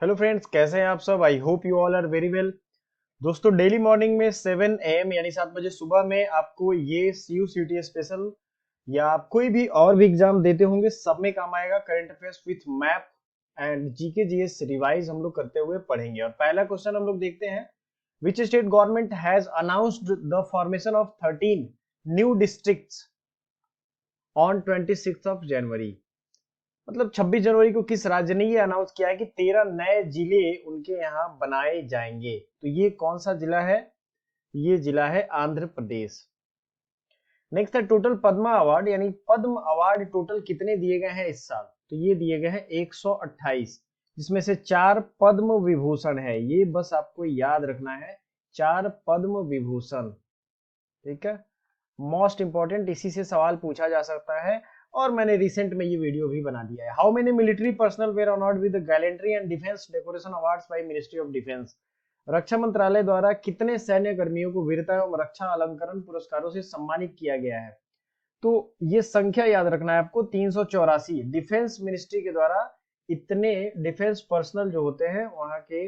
Hello friends, कैसे हैं आप सब। I hope you all are very well. दोस्तों, डेली मॉर्निंग में 7 AM यानी 7 बजे सुबह में आपको ये CU CT स्पेशल या आप कोई भी और भी एग्जाम देते होंगे, सब में काम आएगा। Current affairs with map and GK GS revise हम लोग करते हुए पढ़ेंगे। और पहला क्वेश्चन हम लोग देखते हैं, which state government has announced the formation of 13 new districts on 26 जनवरी। मतलब 26 जनवरी को किस राज्य ने ये अनाउंस किया है कि 13 नए जिले उनके यहाँ बनाए जाएंगे। तो ये कौन सा जिला है? ये जिला है आंध्र प्रदेश। नेक्स्ट है टोटल पद्मा अवार्ड, यानी पद्म अवार्ड टोटल कितने दिए गए हैं इस साल? तो ये दिए गए हैं 128, जिसमें से 4 पद्म विभूषण है। ये बस आपको याद रखना है, 4 पद्म विभूषण। ठीक है, मोस्ट इंपॉर्टेंट, इसी से सवाल पूछा जा सकता है और मैंने रिसेंट में ये वीडियो भी बना दिया है। How many military personnel were honoured with gallantry and defence decoration awards by ministry of defence. रक्षा मंत्रालय द्वारा कितने सैन्य कर्मियों को वीरता एवं रक्षा अलंकरण पुरस्कारों से सम्मानित किया गया है? तो ये संख्या याद रखना है आपको, 384। डिफेंस मिनिस्ट्री के द्वारा इतने डिफेंस पर्सनल जो होते हैं वहां के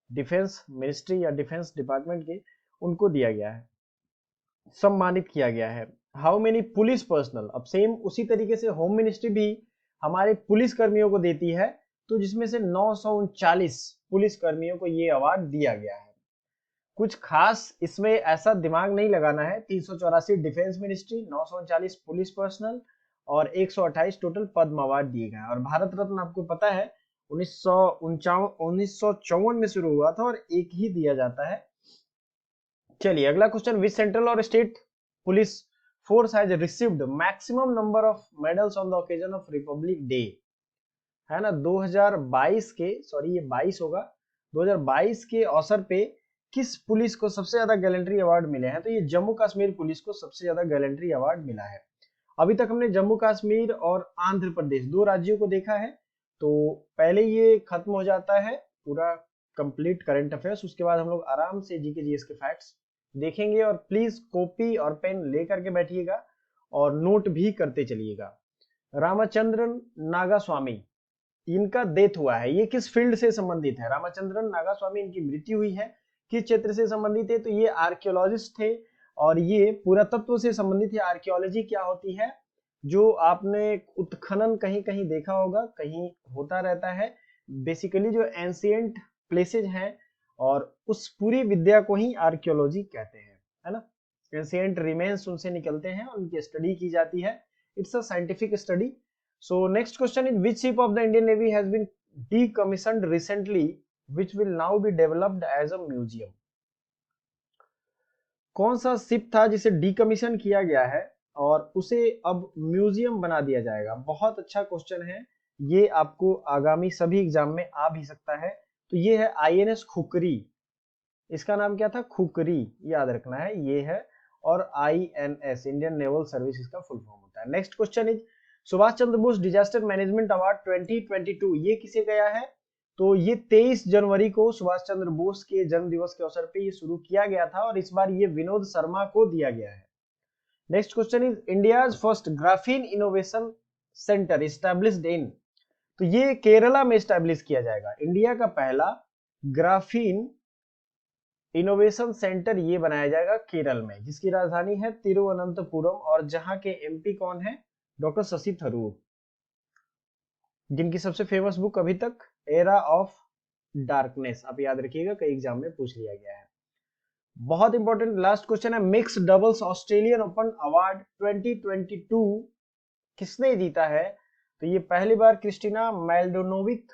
डिफेंस मिनिस्ट्री या डिफेंस डिपार्टमेंट के, उनको दिया गया है, सम्मानित किया गया है। हाउ मेनी पुलिस पर्सनल, अब सेम उसी तरीके से होम मिनिस्ट्री भी हमारे पुलिस कर्मियों को देती है, तो जिसमें से 939 पुलिस कर्मियों को ये अवार्ड दिया गया है। कुछ खास इसमें ऐसा दिमाग नहीं लगाना है। 384 डिफेंस मिनिस्ट्री, 939 पुलिस पर्सनल और 128 टोटल पद्म अवार्ड दिए गए हैं। और भारत रत्न आपको पता है 1954 में शुरू हुआ था और एक ही दिया जाता है। चलिए अगला क्वेश्चन, विच सेंट्रल और state police force has received maximum number of medals on the occasion of Republic day? है ना, 2022 के, सॉरी ये 22 होगा, 2022 के अवसर पे किस पुलिस को सबसे ज्यादा गैलेंट्री अवार्ड मिले हैं? तो ये जम्मू कश्मीर पुलिस को सबसे ज्यादा गैलेंट्री अवार्ड मिला है। अभी तक हमने जम्मू कश्मीर और आंध्र प्रदेश दो राज्यों को देखा है। तो पहले ये खत्म हो जाता है पूरा कंप्लीट करंट अफेयर्स, उसके बाद हम लोग आराम से जीके जीएस के फैक्ट्स देखेंगे। और प्लीज कॉपी और पेन लेकर के बैठिएगा और नोट भी करते चलिएगा। रामचंद्रन नागा स्वामी, इनका डेथ हुआ है, ये किस फील्ड से संबंधित है? रामचंद्रन नागा स्वामी, इनकी मृत्यु हुई है, किस क्षेत्र से संबंधित है? तो ये आर्कियोलॉजिस्ट थे और ये पुरातत्व से संबंधित है। आर्कियोलॉजी क्या होती है? जो आपने उत्खनन कहीं कहीं देखा होगा, कहीं होता रहता है। बेसिकली जो एंशिएंट प्लेसेज हैं और उस पूरी विद्या को ही आर्कियोलॉजी कहते हैं, है ना। एंशिएंट रिमेन्स उनसे निकलते हैं और उनकी स्टडी की जाती है। It's a scientific study. So next question is, which ship of the Indian Navy has been decommissioned recently, which will now be developed as a museum? कौन सा शिप था जिसे डीकमीशन किया गया है और उसे अब म्यूजियम बना दिया जाएगा? बहुत अच्छा क्वेश्चन है, ये आपको आगामी सभी एग्जाम में आ भी सकता है। तो ये है INS खुकरी, इसका नाम क्या था? खुकरी, याद रखना है ये है। और INS इंडियन नेवल सर्विस इसका फुल फॉर्म होता है। Next question is, Subhash Chandra Bose disaster management award 2022 ये किसे गया है? तो ये 23 जनवरी को सुभाष चंद्र बोस के जन्म दिवस के अवसर पे ये शुरू किया गया था और इस बार ये विनोद शर्मा को दिया गया है। Next question is, India's first graphene innovation centre established in, तो ये केरला में एस्टैब्लिश किया जाएगा। इंडिया का पहला ग्राफीन इनोवेशन सेंटर ये बनाया जाएगा केरल में, जिसकी राजधानी है तिरुवनंतपुरम और जहां के MP कौन है? डॉक्टर शशि थरूर, जिनकी सबसे फेमस बुक अभी तक एरा ऑफ डार्कनेस, आप याद रखिएगा, कई एग्जाम में पूछ लिया गया है। बहुत इंपॉर्टेंट लास्ट क्वेश्चन है, mix doubles Australian open award 2022 किसने जीता है? तो ये पहली बार क्रिस्टिना मैल्डोनोविक,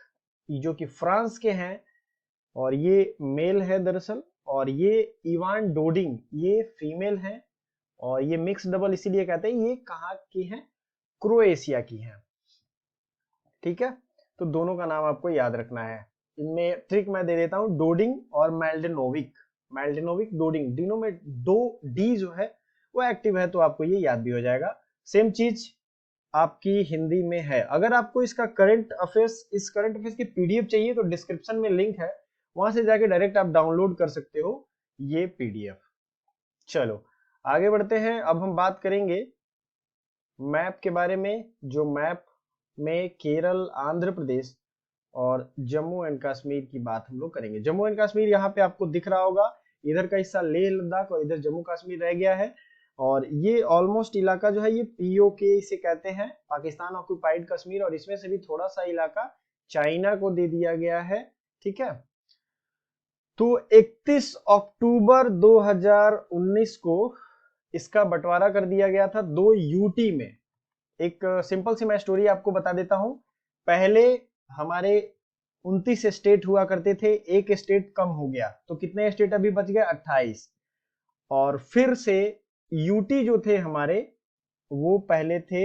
जो कि फ्रांस के हैं और ये मेल है दरअसल, और ये इवान डोडिंग ये फीमेल हैं। और ये मिक्स डबल इसीलिए कहते हैं, ये कहाँ की हैं? क्रोएशिया की हैं। ठीक है, तो दोनों का नाम आपको याद रखना है। इनमें ट्रिक मैं दे देता हूं, डोडिंग और मैल्डेनोविक, मैल्डेनोविक डोडिंग, तीनों में 2 D जो है वो एक्टिव है, तो आपको ये याद भी हो जाएगा। सेम चीज आपकी हिंदी में है। अगर आपको इसका करंट अफेयर्स, इस करंट अफेयर्स की PDF चाहिए तो डिस्क्रिप्शन में लिंक है, वहां से जाके डायरेक्ट आप डाउनलोड कर सकते हो ये PDF। चलो आगे बढ़ते हैं, अब हम बात करेंगे मैप के बारे में। जो मैप में केरल, आंध्र प्रदेश और जम्मू एंड कश्मीर की बात हम लोग करेंगे। जम्मू एंड कश्मीर यहाँ पे आपको दिख रहा होगा, इधर का हिस्सा लेह लद्दाख और इधर जम्मू कश्मीर रह गया है। और ये ऑलमोस्ट इलाका जो है ये पीओके इसे कहते हैं, पाकिस्तान ऑक्युपाइड कश्मीर, और इसमें से भी थोड़ा सा इलाका चाइना को दे दिया गया है। ठीक है, तो 31 अक्टूबर 2019 को इसका बंटवारा कर दिया गया था 2 यूटी में। एक सिंपल सी मैं स्टोरी आपको बता देता हूं। पहले हमारे 29 स्टेट हुआ करते थे, एक स्टेट कम हो गया, तो कितने स्टेट अभी बच गए? 28। और फिर से यूटी जो थे हमारे वो पहले थे,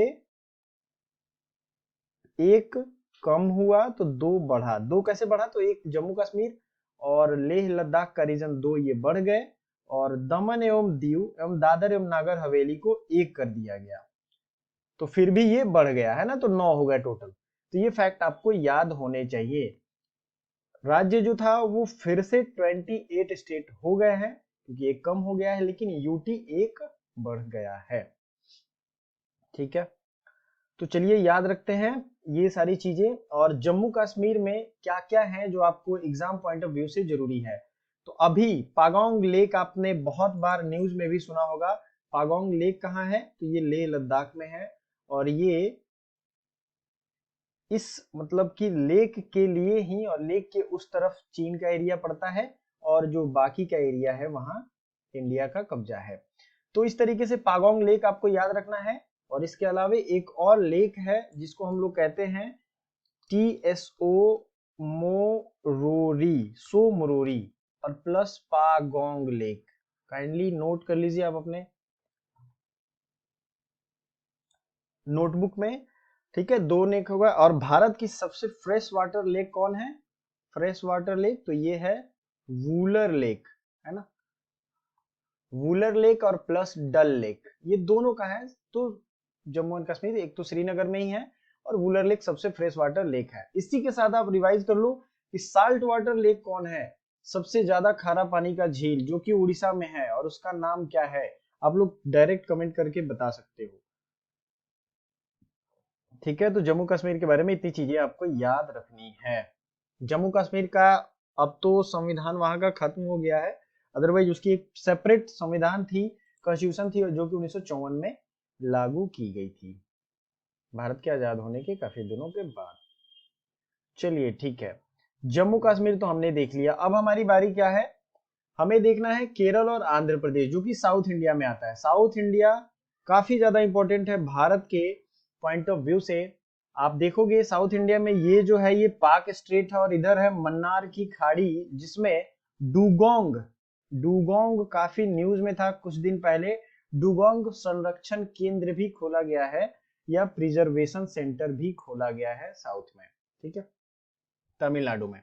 एक कम हुआ तो 2 बढ़ा। 2 कैसे बढ़ा? तो एक जम्मू कश्मीर और लेह लद्दाख का रीजन 2 ये बढ़ गए, और दमन एवं दीव एवं दादर एवं नागर हवेली को 1 कर दिया गया, तो फिर भी ये बढ़ गया है ना, तो 9 हो गया टोटल। तो ये फैक्ट आपको याद होने चाहिए। राज्य जो था वो फिर से 28 स्टेट हो गए हैं, क्योंकि एक कम हो गया है, लेकिन यूटी 1 बढ़ गया है। ठीक है, तो चलिए याद रखते हैं ये सारी चीजें। और जम्मू कश्मीर में क्या क्या है जो आपको एग्जाम पॉइंट ऑफ व्यू से जरूरी है। तो अभी पागोंग लेक आपने बहुत बार न्यूज में भी सुना होगा। पागोंग लेक कहाँ है? तो ये लेह लद्दाख में है, और ये इस मतलब कि लेक के लिए ही, और लेक के उस तरफ चीन का एरिया पड़ता है, और जो बाकी का एरिया है वहां इंडिया का कब्जा है। तो इस तरीके से पागोंग लेक आपको याद रखना है। और इसके अलावा एक और लेक है जिसको हम लोग कहते हैं TSO मोरोरी, सो मोरोरी, और प्लस पागोंग लेक। काइंडली नोट कर लीजिए आप अपने नोटबुक में। ठीक है, 2 लेक होगा। और भारत की सबसे फ्रेश वाटर लेक कौन है? फ्रेश वाटर लेक तो ये है वूलर लेक, है ना, वूलर लेक और प्लस डल लेक, ये दोनों का है। तो जम्मू एंड कश्मीर एक तो श्रीनगर में ही है, और वूलर लेक सबसे फ्रेश वाटर लेक है। इसी के साथ आप रिवाइज कर लो कि साल्ट वाटर लेक कौन है? सबसे ज्यादा खारा पानी का झील जो कि उड़ीसा में है, और उसका नाम क्या है? आप लोग डायरेक्ट कमेंट करके बता सकते हो। ठीक है, तो जम्मू कश्मीर के बारे में इतनी चीजें आपको याद रखनी है। जम्मू कश्मीर का अब तो संविधान वहां का खत्म हो गया है, अदरवाइज उसकी एक सेपरेट संविधान थी, कॉन्स्टिट्यूशन थी, जो कि 1954 में लागू की गई थी, भारत के आजाद होने के काफी दिनों के बाद। चलिए ठीक है, जम्मू कश्मीर तो हमने देख लिया। अब हमारी बारी क्या है? हमें देखना है केरल और आंध्र प्रदेश, जो कि साउथ इंडिया में आता है। साउथ इंडिया काफी ज्यादा इंपॉर्टेंट है भारत के पॉइंट ऑफ व्यू से। आप देखोगे साउथ इंडिया में ये जो है ये पाक स्ट्रेट है, और इधर है मन्नार की खाड़ी, जिसमें डुगोंग, डुगोंग काफी न्यूज में था कुछ दिन पहले। डुगोंग संरक्षण केंद्र भी खोला गया है, या प्रिजर्वेशन सेंटर भी खोला गया है साउथ में। ठीक है, तमिलनाडु में।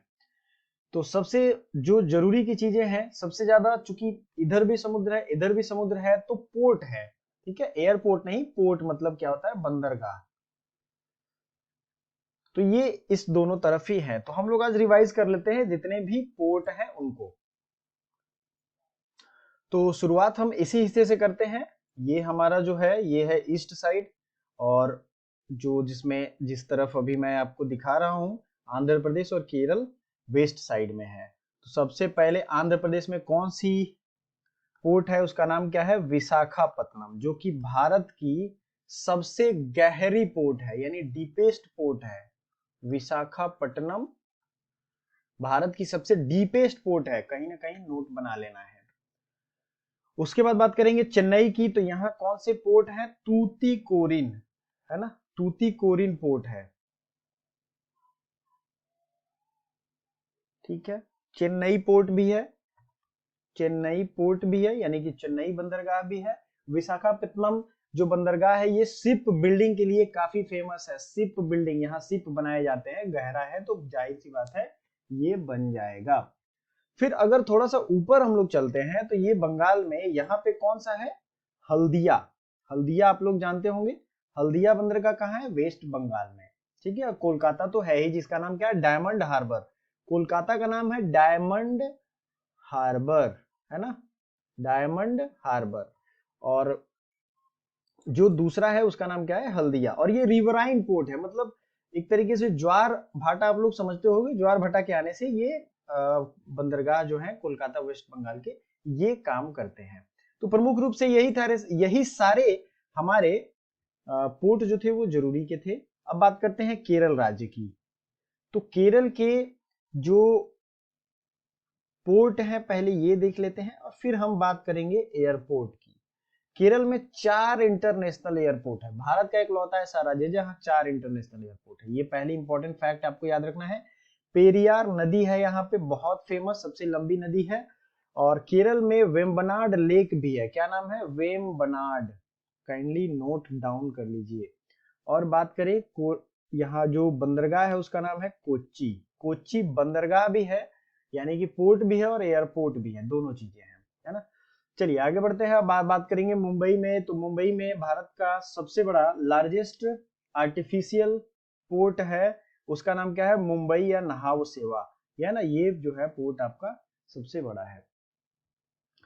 तो सबसे जो जरूरी की चीजें हैं, सबसे ज्यादा, चूंकि इधर भी समुद्र है इधर भी समुद्र है, तो पोर्ट है। ठीक है, एयरपोर्ट नहीं, पोर्ट मतलब क्या होता है? बंदरगाह। तो ये इस दोनों तरफ ही है। तो हम लोग आज रिवाइज कर लेते हैं जितने भी पोर्ट हैं उनको। तो शुरुआत हम इसी हिस्से से करते हैं। ये हमारा जो है ये है ईस्ट साइड, और जो जिसमें जिस तरफ अभी मैं आपको दिखा रहा हूं आंध्र प्रदेश और केरल वेस्ट साइड में है। तो सबसे पहले आंध्र प्रदेश में कौन सी पोर्ट है? उसका नाम क्या है? विशाखापत्तनम, जो कि भारत की सबसे गहरी पोर्ट है, यानी डीपेस्ट पोर्ट है। विशाखापट्टनम भारत की सबसे डीपेस्ट पोर्ट है, कहीं ना कहीं नोट बना लेना है। उसके बाद बात करेंगे चेन्नई की, तो यहाँ कौन से पोर्ट है? तूतीकोरिन, है ना, तूतीकोरिन पोर्ट है। ठीक है, चेन्नई पोर्ट भी है, चेन्नई पोर्ट भी है, यानी कि चेन्नई बंदरगाह भी है। विशाखापत्तनम जो बंदरगाह है ये शिप बिल्डिंग के लिए काफी फेमस है। शिप बिल्डिंग, यहाँ शिप बनाए जाते हैं, गहरा है तो जाहिर सी बात है ये बन जाएगा। फिर अगर थोड़ा सा ऊपर हम लोग चलते हैं, तो ये बंगाल में यहाँ पे कौन सा है? हल्दिया। हल्दिया आप लोग जानते होंगे, हल्दिया बंदरगाह कहाँ है? वेस्ट बंगाल में। ठीक है, कोलकाता तो है ही, जिसका नाम क्या है? Diamond harbour. कोलकाता का नाम है डायमंड हार्बर, है ना, डायमंड हार्बर। और जो दूसरा है उसका नाम क्या है? हल्दिया। और ये रिवराइन पोर्ट है, मतलब एक तरीके से ज्वार भाटा आप लोग समझते होंगे, ज्वार भाटा के आने से ये बंदरगाह जो है कोलकाता वेस्ट बंगाल के, ये काम करते हैं। तो प्रमुख रूप से यही सारे हमारे पोर्ट जो थे वो जरूरी के थे। अब बात करते हैं केरल राज्य की। तो केरल के जो पोर्ट है पहले ये देख लेते हैं और फिर हम बात करेंगे एयरपोर्ट की। केरल में 4 इंटरनेशनल एयरपोर्ट है। भारत का इकलौता ऐसा राज्य जहाँ 4 इंटरनेशनल एयरपोर्ट है। ये पहली इंपॉर्टेंट फैक्ट आपको याद रखना है। पेरियार नदी है यहाँ पे, बहुत फेमस, सबसे लंबी नदी है। और केरल में वेम्बनाड लेक भी है। क्या नाम है? वेम्बनाड, काइंडली नोट डाउन कर लीजिए। और बात करें यहाँ जो बंदरगाह है उसका नाम है कोच्चि। कोच्चि बंदरगाह भी है, यानी कि पोर्ट भी है और एयरपोर्ट भी है, दोनों चीजें हैं, है ना। चलिए आगे बढ़ते हैं। अब बात करेंगे मुंबई में। तो मुंबई में भारत का सबसे बड़ा लार्जेस्ट आर्टिफिशियल पोर्ट है, उसका नाम क्या है? मुंबई या नहाव सेवा, या ना, ये जो है पोर्ट आपका सबसे बड़ा है।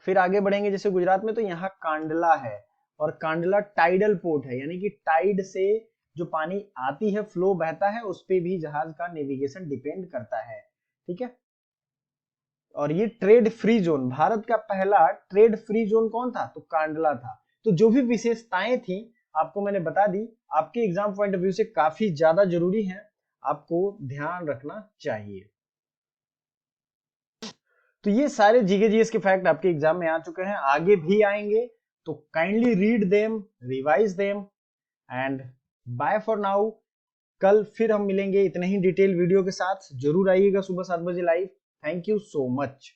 फिर आगे बढ़ेंगे जैसे गुजरात में, तो यहाँ कांडला है, और कांडला टाइडल पोर्ट है, यानी कि टाइड से जो पानी आती है, फ्लो बहता है, उस पे भी जहाज का नेविगेशन डिपेंड करता है, ठीक है। और ये ट्रेड फ्री जोन, भारत का पहला ट्रेड फ्री जोन कौन था? तो कांडला था। तो जो भी विशेषताएं थी आपको मैंने बता दी, आपके एग्जाम पॉइंट ऑफ व्यू से काफी ज्यादा जरूरी है, आपको ध्यान रखना चाहिए। तो ये सारे जीके जीएस के फैक्ट आपके एग्जाम में आ चुके हैं, आगे भी आएंगे, तो kindly read them, revise them, and bye for now. कल फिर हम मिलेंगे इतने ही डिटेल वीडियो के साथ। जरूर आइएगा सुबह 7 बजे live. Thank you so much.